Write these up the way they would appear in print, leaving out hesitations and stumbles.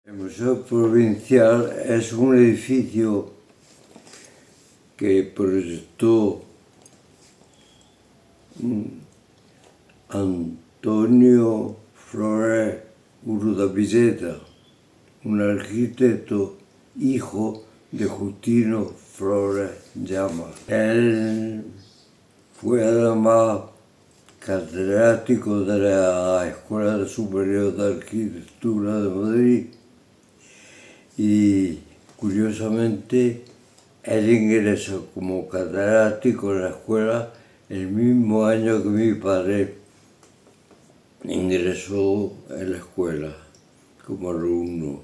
El Museo Provincial es un edificio que proyectó Antonio Flores Urdapilleta, un arquitecto hijo de Justino Flores Llamas. Él fue además catedrático de la Escuela Superior de Arquitectura de Madrid y, curiosamente, él ingresó como catedrático en la escuela el mismo año que mi padre ingresó en la escuela como alumno.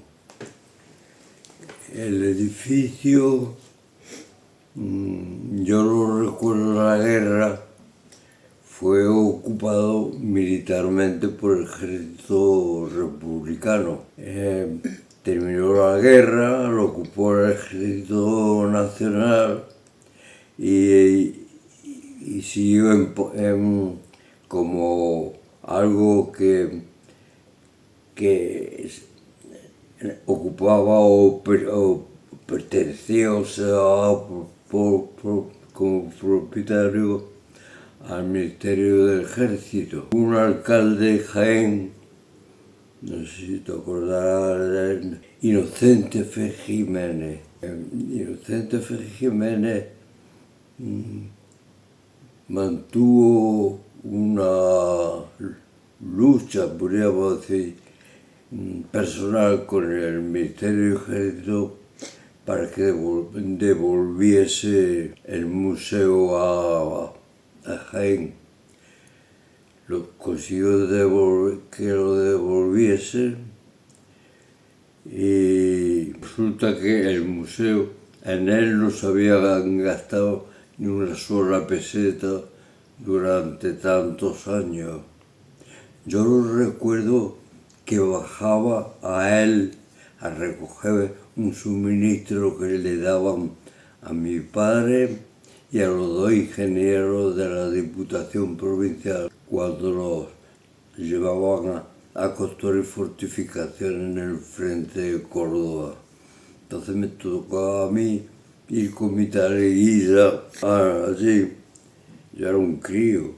El edificio, yo lo recuerdo, la guerra fue ocupado militarmente por el ejército republicano. Terminó la guerra, lo ocupó el ejército nacional y siguió como algo que ocupaba o pertenecía, o sea, como propietario al Ministerio del Ejército. Un alcalde de Jaén, no sé si te acordarás de él, Inocente F. Jiménez. Inocente F. Jiménez mantuvo una lucha, podríamos decir, personal con el Ministerio del Ejército para que devolviese el museo a Jaén. Consiguió que lo devolviese y resulta que el museo, en él no se habían gastado ni una sola peseta durante tantos años. Yo lo recuerdo que bajaba a él a recoger un suministro que le daban a mi padre y a los dos ingenieros de la Diputación Provincial cuando los llevaban a construir fortificaciones en el frente de Córdoba. Entonces me tocaba a mí ir con mi taleguilla allí. Yo era un crío.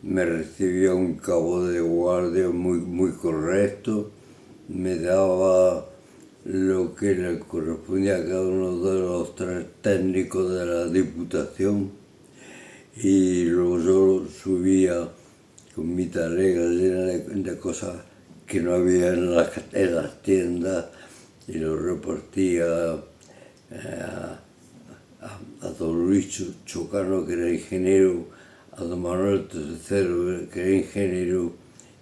Me recibía un cabo de guardia muy correcto, me daba lo que le correspondía a cada uno de los tres técnicos de la Diputación y luego yo subía con mi talega llena de cosas que no había en las tiendas y lo repartía a don Luis Chocano, que era ingeniero, a don Manuel III, que era ingeniero,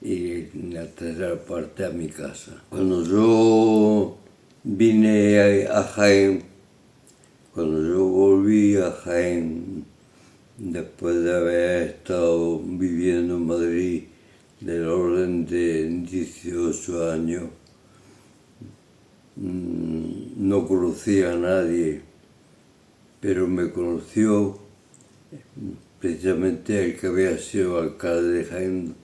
y la tercera parte a mi casa. Cuando yo vine a Jaén, cuando yo volví a Jaén, después de haber estado viviendo en Madrid del orden de 18 años, no conocía a nadie, pero me conoció precisamente el que había sido alcalde de Jaén,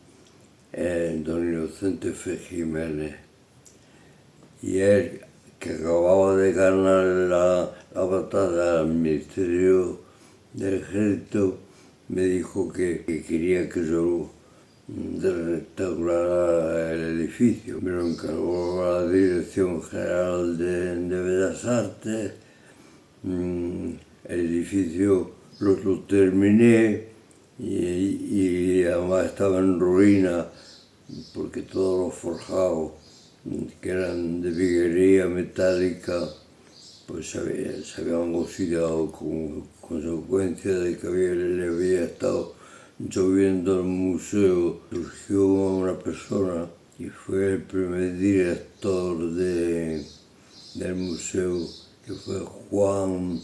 don Inocente F. Jiménez. Y él, que acababa de ganar la batalla al Ministerio del Ejército, me dijo que quería que yo restaurara el edificio. Me lo encargó la Dirección General de Bellas Artes. El edificio lo terminé y además estaba en ruina porque todos los forjados que eran de viguería metálica pues se habían oxidado como consecuencia de que le había estado lloviendo al museo. Surgió una persona y fue el primer director del museo, que fue Juan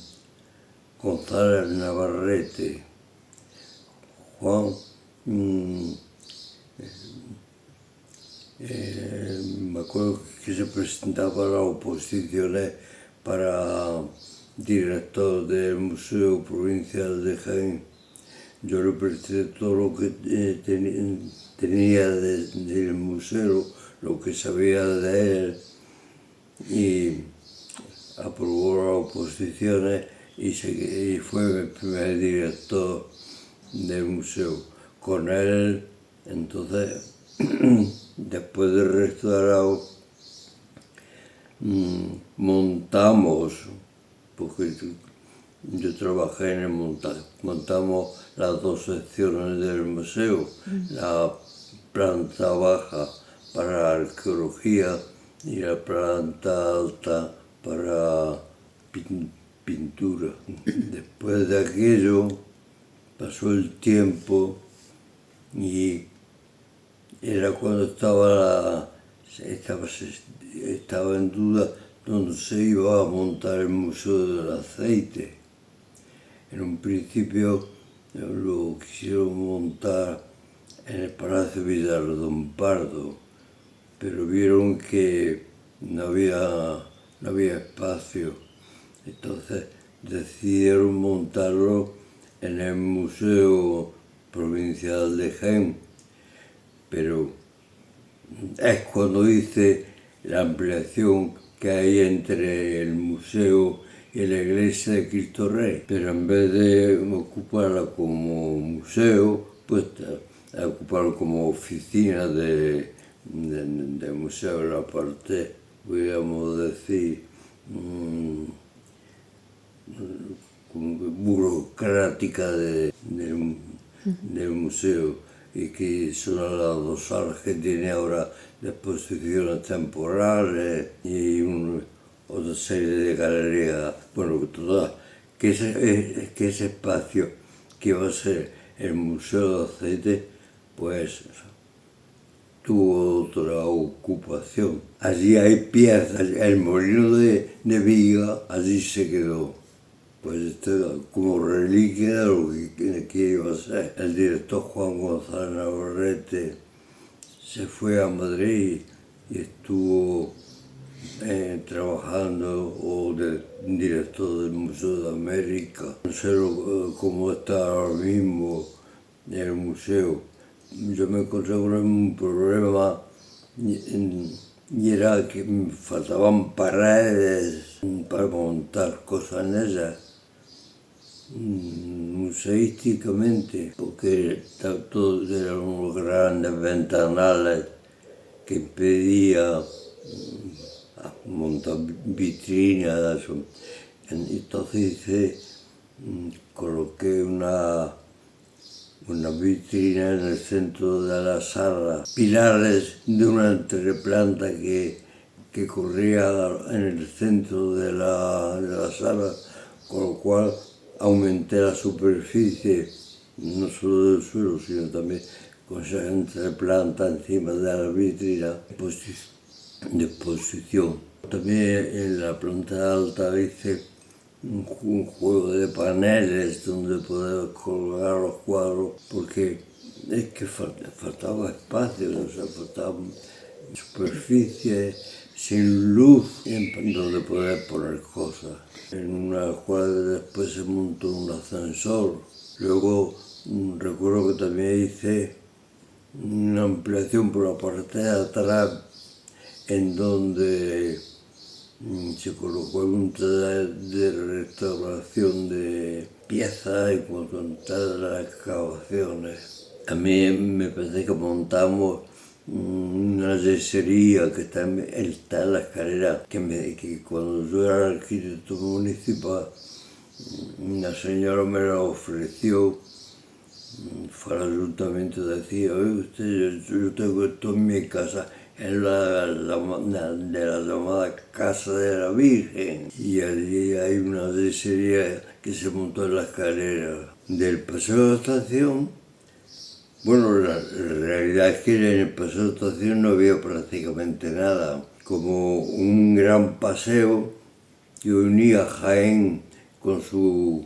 González Navarrete. Juan me acuerdo que se presentaba a las oposiciones para director del Museo Provincial de Jaén. Yo le presté todo lo que tenía del museo, lo que sabía de él, y aprobó las oposiciones y fue el primer director del museo. Con él, entonces, después de restaurado, montamos, porque yo trabajé en el montaje, montamos las dos secciones del museo, la planta baja para arqueología y la planta alta para pintura. Después de aquello pasó el tiempo y era cuando estaba en duda dónde se iba a montar el Museo del Aceite. En un principio lo quisieron montar en el Palacio Villarredón Pardo, pero vieron que no había espacio. Entonces decidieron montarlo en el Museo Provincial de Jaén, pero es cuando hice la ampliación que hay entre el museo y la iglesia de Cristo Rey, pero en vez de ocuparla como museo, pues la ocuparon como oficina del museo, la parte, podríamos decir, burocrática del museo, y que son las dos salas que tiene ahora de exposiciones temporales y otra serie de galerías, bueno, todas, que ese espacio que iba a ser el Museo de Aceite, pues tuvo otra ocupación. Allí hay piezas, el molino de viga, allí se quedó. Pues como reliquia de lo que iba a ser. El director Juan González Navarrete se fue a Madrid y estuvo trabajando o de director del Museo de América. No sé cómo está ahora mismo el museo. Yo me encontré con un problema y era que me faltaban paredes para montar cosas en ellas. Museísticamente, porque todos eran unos grandes ventanales que impedía montar vitrinas. Entonces coloqué una vitrina en el centro de la sala, pilares de una entreplanta que corría en el centro de la sala, con lo cual aumenté la superficie, no solo del suelo, sino también con esa entreplanta encima de la vitrina de exposición. También en la planta alta hice un juego de paneles donde poder colgar los cuadros, porque es que faltaba espacio, o sea, faltaba superficie, sin luz, donde poder poner cosas. En una cual después se montó un ascensor. Luego recuerdo que también hice una ampliación por la parte de atrás, en donde se colocó un taller de restauración de piezas y contar las excavaciones. También me parece que montamos una yesería que está en la escalera, que cuando yo era arquitecto municipal, una señora me la ofreció. Fue al ayuntamiento y decía: oye, usted, yo tengo esto en mi casa, en de la llamada Casa de la Virgen, y allí hay una yesería que se montó en la escalera del Paseo de la Estación. Bueno, la realidad es que en el Paseo de la Estación no había prácticamente nada, como un gran paseo que unía Jaén con su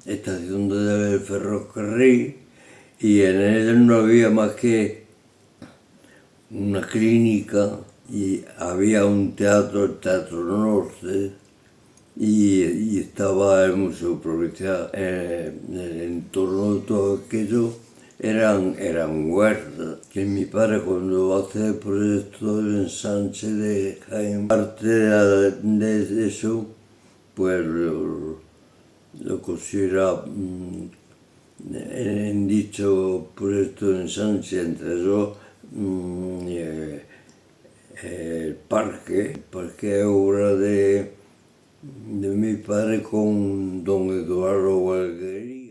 estación del ferrocarril, y en él no había más que una clínica y había un teatro, el Teatro Norte, y estaba el Museo Provincial. En el entorno de todo aquello eran huertas, que mi padre cuando hace el proyecto del ensanche de Jaén, parte de eso, pues lo considera en dicho proyecto de ensanche, entre eso el parque es obra de mi padre con don Eduardo Valguerí.